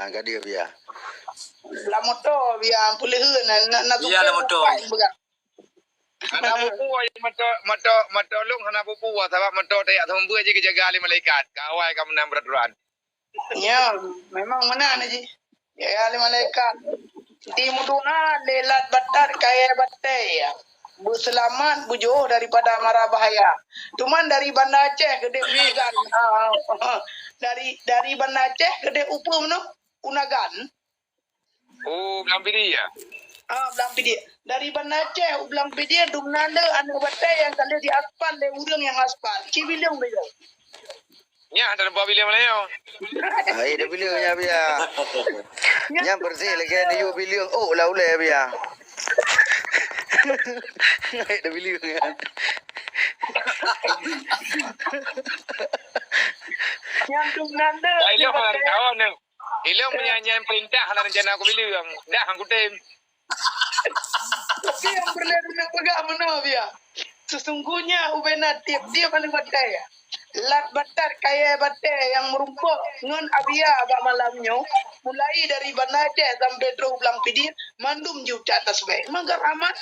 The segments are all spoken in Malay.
Agak dia biar. La motor biar boleh na Biar la motor. Hana bubu mato long hana bubu sebab mato tak thumbu aja ke jaga ali malaikat. Kawai kamu nam beraturan. Ya, memang mana ji. Ya ali malaikat. Di muduna lelat batar kaya batai ya. Bu selamat bu jauh daripada mara bahaya. Cuman dari Banda Aceh gede Unagan. Dari Banda Aceh gede Upum no Unagan. Oh, belam pilih ya. Belang pidi. Dari Banda Aceh, belang pidi, dumnanda anu batai yang kali di aspal, le urang yang aspal. Cibilung beliau. Ya, ada bawa pilih mana yo? Ai dia biliungnya biar. Yang bersih lagi ni you biliung. Oh lah ulai biar. Ai dia biliungnya. Yang dumnanda. Ilmu hari kawan ni. Ilmu menyanyi perintah hana rencana aku pilih yang dah angku tem. Tapi yang berlalu pegak mana dia? Sesungguhnya ubena tiap-tiap anu batai ya. Lat batar kaya batai yang merumpuk ngon abia agak malamnya mulai dari Banda Aceh sampai terus belang pidi mandum juta atas baik. Mangga ramat.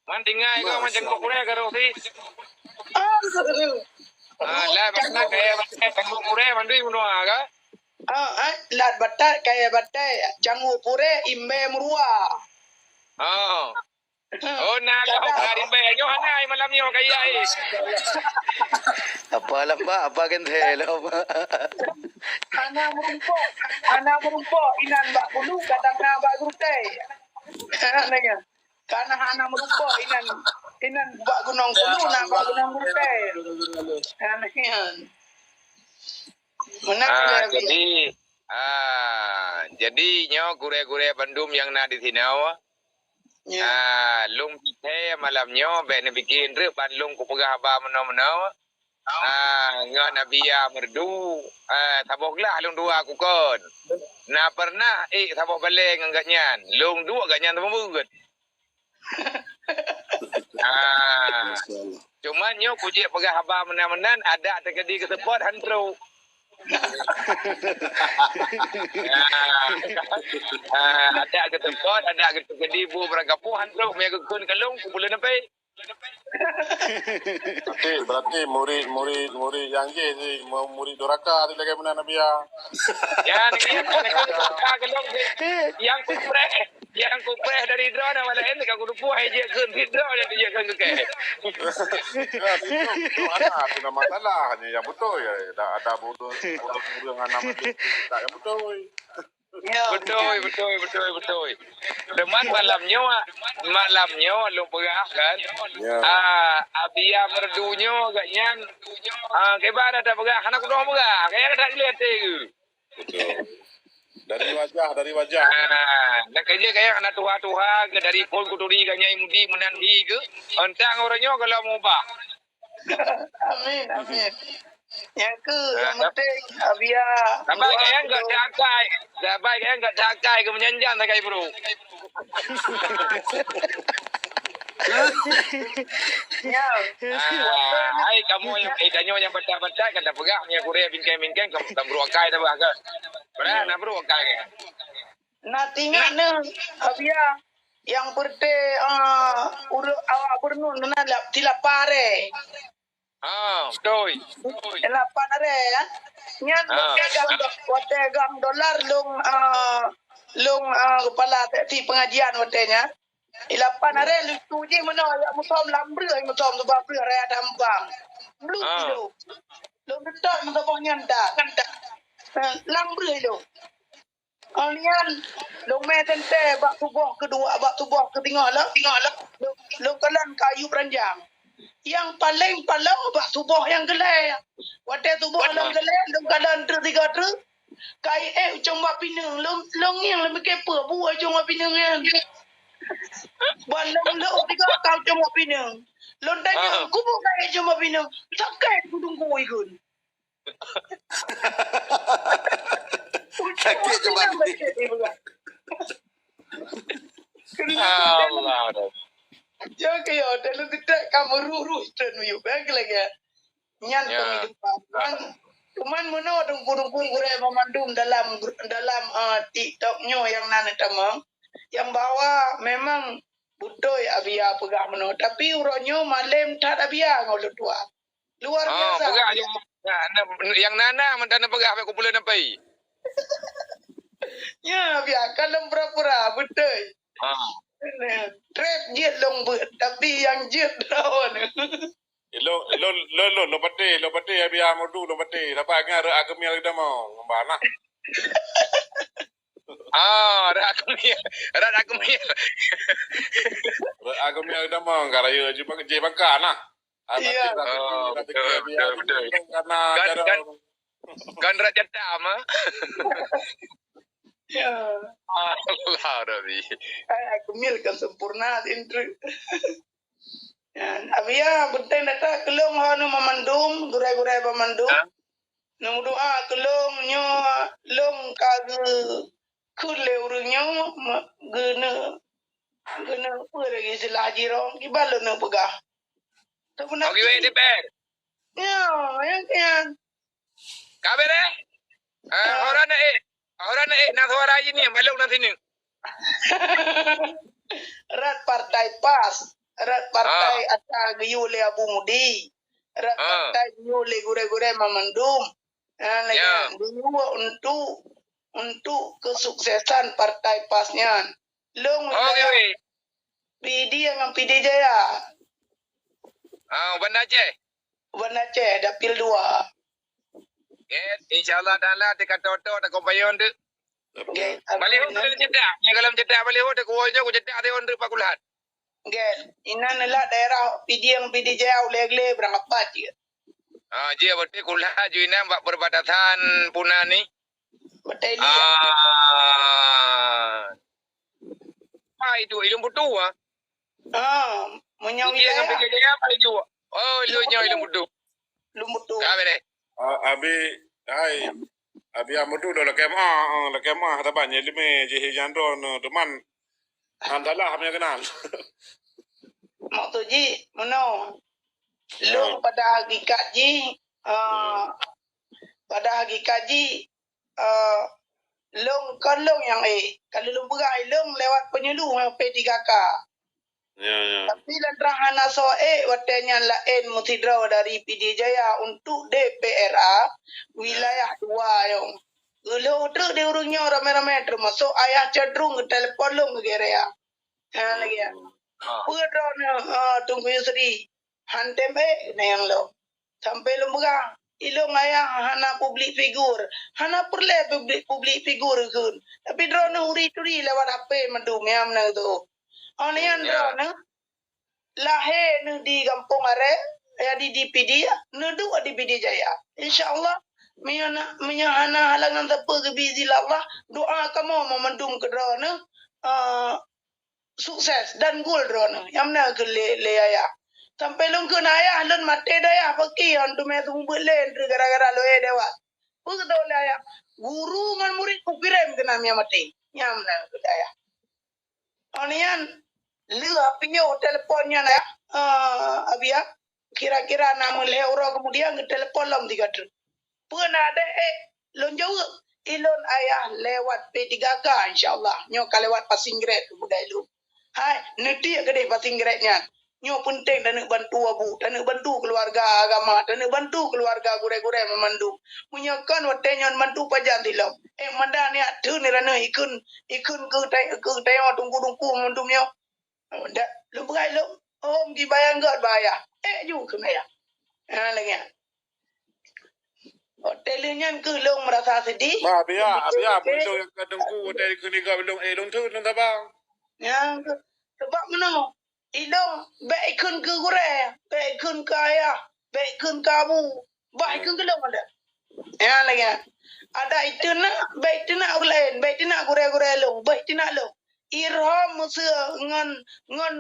Man tinggal kau macam kau kurang karo si. Ah, Lah batar kaya batai tengok kurang mandu ibu doa ka. Lat batar kaya batai cangu pure imbe murua. Oh nak kau hari baik yo hana malam yo kaya ai. Apa lah pak? Apa kan telo? Anak merumpuk inan bak bulu kadang bak grutai. Nanya. Karena anak merumpuk inan bak gunung bulu nak bak gunung grutai. Nanya. Jadi nyo gure-gure Bandung yang nak di Tinau. Lung kita malam nyo be ne bikin re ban lung ku pegah ba meno-meno. Ngan Nabiya merdu taboklah lung dua aku kon. Na pernah tabok baleng anggatnyan. Lung dua agaknyan tu mungut. Cuman nyo kujik pegah ba menan-menan ada terkedi ke support hantro. Ada ke tempat, ada ke terkedi bu berangkapu hantro me ke kun kalung ku boleh nampai. Berarti murid yang je si murid doraka tu lagi mana Nabiya. Ya ni kalung yang kupreh dari drone wala ini ka kudu puah je kun drone dia kan ke. Itu ada masalah hanya yang betul ya. Ada bodoh dengan nama itu tak yang betul. Betul. Deman malamnya lu perah kan. Abia merdunya agaknya kebar ada perah anak kudu perah. Kayak ada lihat tu. Betul. Dari wajah. Nak kerja kayak anak tua-tua dari pol kuturi kanya mudi menanhi ke. Entang orangnya kalau mau bah. Amin. Yang penting abia. Sampai kayak enggak cakai. Sampai kayak enggak cakai ke menyanjang tak kai bro. Hai kamu yang danyo yang baca-baca kan dah pegak punya Korea bingkai-bingkai kamu tak beruakai dah bah. Benar nak beruakai kan. Nak tinggal ni abia yang berde awak bernun nak tilapare. Betul. Lapan are ya. Nyan gang dolar lung kepala ti pengajian watenya. Ilapan are lu tuji mana ya musom lambre musom sebab bre area dampang. Lu tu. Lu betul musom nyanda. Lambre lu. Onian lu metente bak tubuh kedua bak tubuh ketiga lah. Lu kalan kayu peranjang. Yang paling bak tubuh yang gelai. Wadah tubuh yang gelai lu kalan tiga kai cuma pinang lu yang lebih kepa buat cuma pinang yang. Balang lo tiga kau cuma pinang. Lontanya kubu kai cuma pinang. Sakai kudung kau ikut. Sakit cuma pinang. Allah. Jangan kaya dalam tidak kamu ruru dan miyuk bagi lagi. Nyan kehidupan Cuman mana dungku-dungku gure memandum dalam TikToknya yang nana tamang. Yang bawa memang butoy abia pegah meno. Tapi uronyo malem tak abia ngolu tua. Luar biasa. Pegah aja. Yang nana mentana pegah sampai kumpulan apa i? Ya abia kalem pura-pura butoy. Trap jet long but tapi yang jet lawan. Lo pate abi amudu lo pate apa ngar agami ada mau ngembana. Rat akumia. Agami ada mau ngarayo je bangkana. Iya. Betul. Karena Kan rat jatam ah. Ya. Allah Rabbi. Aku milkan sempurna intru. Abia benteng data kelong hanu memandum, gurai-gurai memandum. Nung doa kelong nyo long kage kule urunyo gena lagi sila jirong ibalo na pegah. Tapi nak. Oke, wait depend. Ya, yang. Kabere? Orang nak suara aja ni, maluk nanti ni. Rat partai PAS, rat partai asal Yule Abu Mudi, rat partai Yule gure-gure memandum. Lagi dua untuk kesuksesan partai PAS-nya. Long PD yang PD Jaya. Benda Aceh. Benda Aceh dapil 2. InsyaAllah ta'ala dekat Toto tak kompayon tu. Balik tu dalam cetak. Yang dalam cetak balik tu kuahnya aku cetak dia orang pakulat. Inan lah daerah PD yang PD Jaya uleg-uleg berangkat je. Dia betul kulat juina perbatasan Puna ni. Betul itu ilmu butuh menyawi dia sampai ke dia apa itu? Oh, ilmu butuh. Lumbutu. Kabere. abi amudu lo la kema ta banye lime je hijando no teman andala hamnya kenal. Maksud ji, mana? Long pada hakikat ji, long kan long yang kalau long berai long lewat penyuluh P3K. Ya. Tapi lantaran so watenya lain mutidraw dari PD Jaya untuk DPRA wilayah 2 yang. Ulo tu dia urungnya ramai-ramai termasuk ayah cenderung ke telefon long ke ya. Lagi ya. Pudraw tunggu Yusri. Hantem yang lo. Sampai lo berang. Ilong ayah hana public figure. Hana perle public figure kun. Tapi draw na uri-turi lewat HP mandum yang na tu. Onian draw na. Lahir di kampung are. Ya di DPD. Nudu di PD Jaya. InsyaAllah. Minya hana halangan tepa ke bizil Allah. Doa kamu memandum ke draw na. Sukses dan gol draw na. Yang na ke le ayah. Sampai lung ke ayah lun mate daya peki hantu me tumbuh len gara-gara lo dewa. Puk do ayah. Guru ngan murid ku pirem kena mia mate. Nyam na ke daya. Onian lu apinyo teleponnya na abia kira-kira nama le euro kemudian ke telepon lam 3 truk. Pun ada lun jauh ilon ayah lewat P3K insyaallah. Nyo ka lewat passing grade budai lu. Hai neti gede passing grade-nya. Nyo penting dan nak bantu abu, dan nak bantu keluarga agama, dan nak bantu keluarga gure-gure memandum. Munyakan watenya mantu pajan tilam. Manda ni atu ni rana ikun ke tayo tunggu memandum nyo. Ndak lu berai lu. Gi bayang god bayar. Ju kena ya. Lagi. Hotelnya ke lu merasa sedih. Biar belum yang kadangku dari kuniga belum long tu nang tabang. Ya sebab mana? Ilong baikun ke gure, baikun ke ayah, baikun kamu, baikun ke long ada. Ya lagi. Ada itu nak, baik itu nak lain, baik itu nak gure-gure long, baik itu nak long. Irham musuh ngan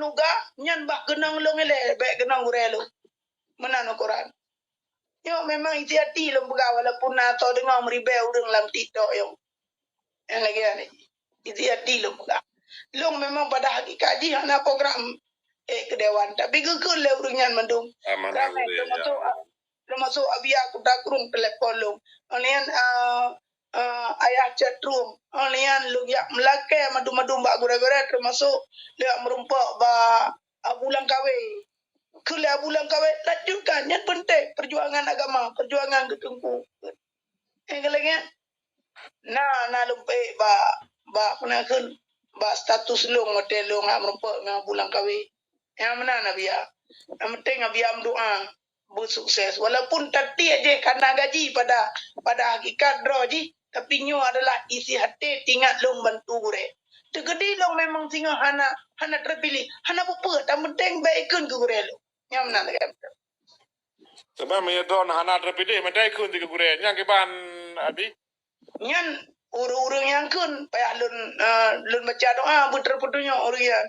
nuga, nyan bah kenang long ele, baik kenang gure long. Mana no Quran? Yo memang isi hati long buka walaupun atau dengar meribau urang lam TikTok yo. Yang lagi ni, isi hati long buka. Long memang pada hakikat dia nak program ke dewan tapi gegel le urungan mandum. Amanah termasuk abia aku takrung telefon long alian ayah chatroom alian lu ya melake madu-madu mbak gura-gura termasuk dia merumpak ba bulan kawe kula bulan kawe lanjutkan yang penting perjuangan agama perjuangan ketungku lagi na lumpe ba penakeun ba status long hotel long merumpak ngah bulan kawe yang mana nabiya yang penting nabiya doa bersukses walaupun tadi aja karena gaji pada hakikat draw ji tapi nyo adalah isi hati tinggal long bantu gure tegedi long memang singa hana terpilih hana apa tak penting baikkan ke gure lo yang mana kan sebab menyedon hana terpilih medai kun tiga gure yang kiban abi nyan urung yang kun payah lun baca doa puter-puternya urian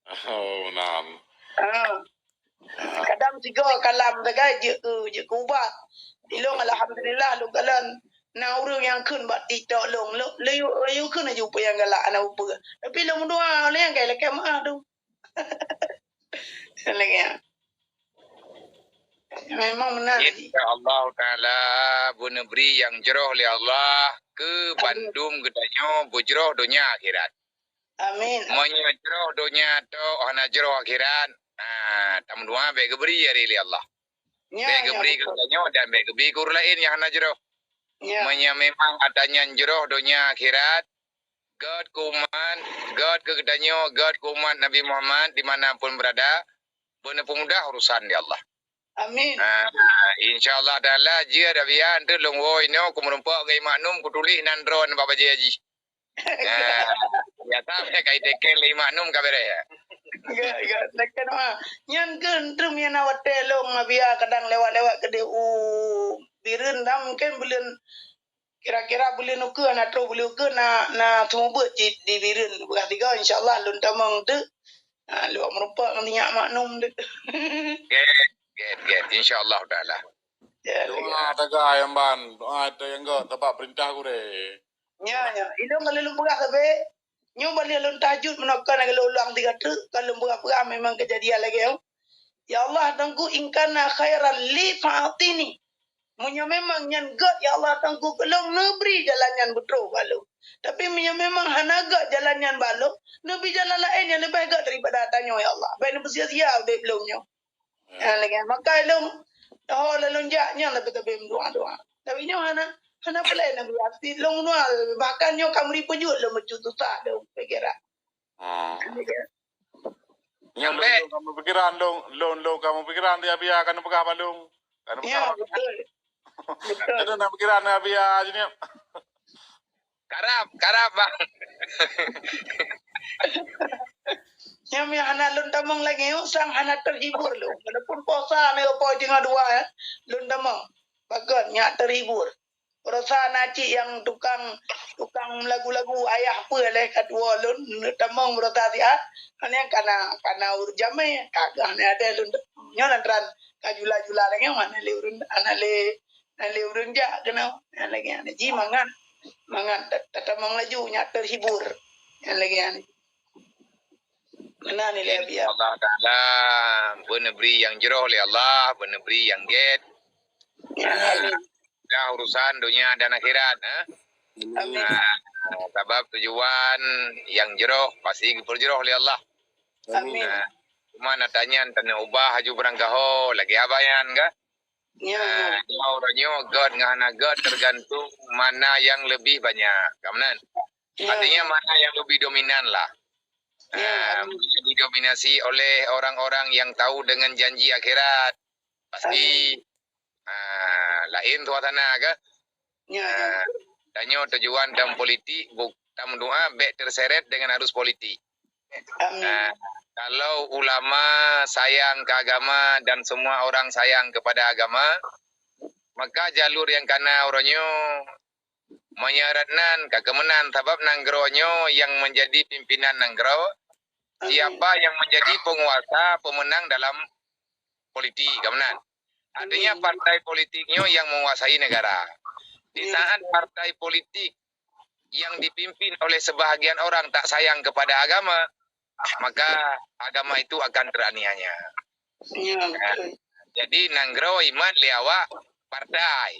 oh nam kadang tiga kalam tagai je kubah ilong alhamdulillah lu kalan na urung yang kun bat tidak long leyu kun aju payang galak ana upa tapi long doa le yang kai lekam tu lagi memang benar InsyaAllah Ta'ala Buna beri yang jeroh oleh Allah ke Bandung gedanyo bujroh dunia akhirat. amin Menyejroh dunia to ana jeroh akhirat. Tamu dua baik beri dari Allah. Baik beri gedanyo dan baik beri guru lain yang ana jeroh. Menya memang adanya jeroh dunia akhirat. God kuman, God ke gedanyo, God kuman Nabi Muhammad dimanapun berada. Buna pemudah urusan di Allah. amin InsyaAllah Ta'ala jia dah biar tu long woi no ku merumpak kai maknum ku tulis nan drone bapa je haji. Ya tak kai teken le maknum ka bere ya. Ya tekan nyan keun trum yang awate long abia kadang lewat-lewat ke dia bireun dah mungkin bulan kira-kira bulan uke atau bulan uke na tumbuh di bireun bekas tiga insyaallah lun tamang tu lu merumpak nyak maknum tu. Get insyaallah Ta'ala. doa taga yang ban doa yang go tempat perintah gure Ya idong kalau lu bekas be nyu balik lun tahajud menokkan kalau ulang 3 tu kalau bekas memang kejadian lagi ya Allah tangku ingkana khairan li fa'atini munya memang nyan gak ya Allah tangku kelong nebri jalan yang betul balu tapi munya memang hanaga jalan yang balu nebi jalan lain yang lebih gak daripada tanya ya Allah baik nebi sia-sia be belumnya lagi maka long oh lalu jaknya lebih doa tapi nyo hana pelai nabi arti long nual bahkan nyo kamu dipejut lo mencutu tak lo pikira Yang kamu pikiran long kamu pikiran dia biar kan pegah balung kan ya betul itu nak pikiran dia biar je ni karap bang. yang hana lun tamang lagi sang hana terhibur lo walaupun puasa ni apa tengah dua lun tamang bagus nyak terhibur rasa naci yang tukang lagu-lagu ayah apa leh kedua lun tamang berata dia hanya karena urjame kagah ni ada lun nyo nantran kajula-jula lagi mana le urun ana le urun ja kena lagi ana ji mangan tatamang laju nyak terhibur yang lagi ana mana ni le biar Allah Ta'ala Buna beri yang jeroh oleh Allah Buna beri yang get dah urusan dunia dan akhirat amin sebab tujuan yang jeroh pasti berjeroh oleh Allah. amin Cuma nak tanya tanya ubah haju berangkaho lagi abayan ka? Orangnya God ngana God tergantung mana yang lebih banyak. Kemudian artinya mana yang lebih dominan lah. Didominasi oleh orang-orang yang tahu dengan janji akhirat. Pasti lain suasana ke? Tanya tujuan dalam politik bukan doa baik terseret dengan arus politik. Kalau ulama sayang ke agama dan semua orang sayang kepada agama, maka jalur yang kana orangnya menyaratkan kekemenan sebab nanggronyo yang menjadi pimpinan nanggro siapa yang menjadi penguasa pemenang dalam politik kemenan. Artinya partai politiknya yang menguasai negara. Di saat partai politik yang dipimpin oleh sebahagian orang tak sayang kepada agama, maka agama itu akan teraniaya. Jadi nanggro iman liawa partai.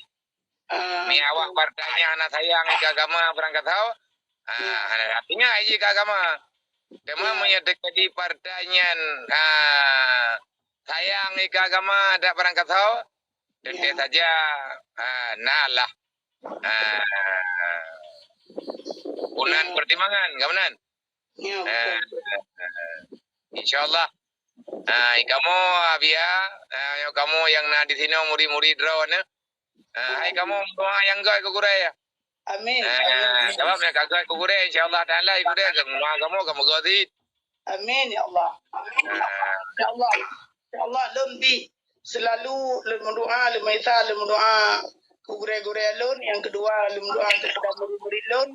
Ah, Ni awak partainya anak sayang ke agama berangkat tahu. Artinya aja ke agama. Tema menyedekati di partainya sayang ke agama ada berangkat tahu. Tentu saja nalah punan pertimbangan, kamunan. Ya, InsyaAllah. Kamu Abia, kamu yang di sini murid-murid rawan ya. Hai kamu doa yang gak kukurai ya. Amin. Jawab yang kagak kukurai insyaallah taala ikude kamu gozit. Amin ya Allah. Amin. Ya Allah. Ya Allah lebih selalu berdoa, berdoa gure-gure lun, yang kedua berdoa kepada murid-murid lun,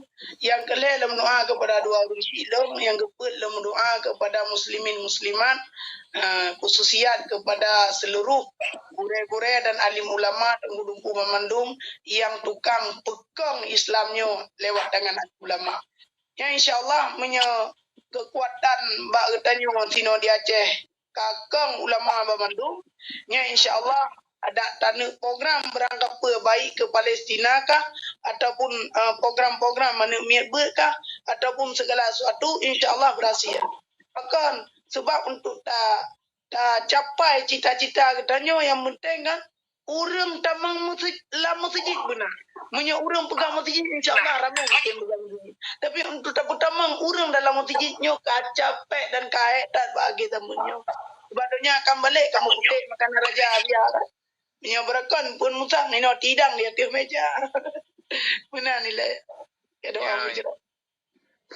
yang kelima berdoa kepada dua rusi lun, yang keempat berdoa kepada muslimin muslimat, khususiat kepada seluruh gure-gure dan alim ulama dan gudungku memandum yang tukang pegang Islamnya lewat tangan ulama. Ya insyaallah kekuatan mbak getanyo sino di Aceh kakang ulama memandum, ya insyaallah ada tanah program berangkat baik ke Palestina kah ataupun program-program mana kah ataupun segala sesuatu insyaallah berhasil. Akan sebab untuk tak capai cita-cita katanya yang penting kan orang tamang masjid benar. Punya orang pegang masjid insyaallah ramai yang pegang masjid. Tapi untuk tak tamang orang dalam masjidnya kacapek dan kaet tak bagi tamunya. Sebabnya akan balik kamu putih makan raja biar kan. Punya berakon pun musang nino tidang di atas meja. Benar nilai. Ya doa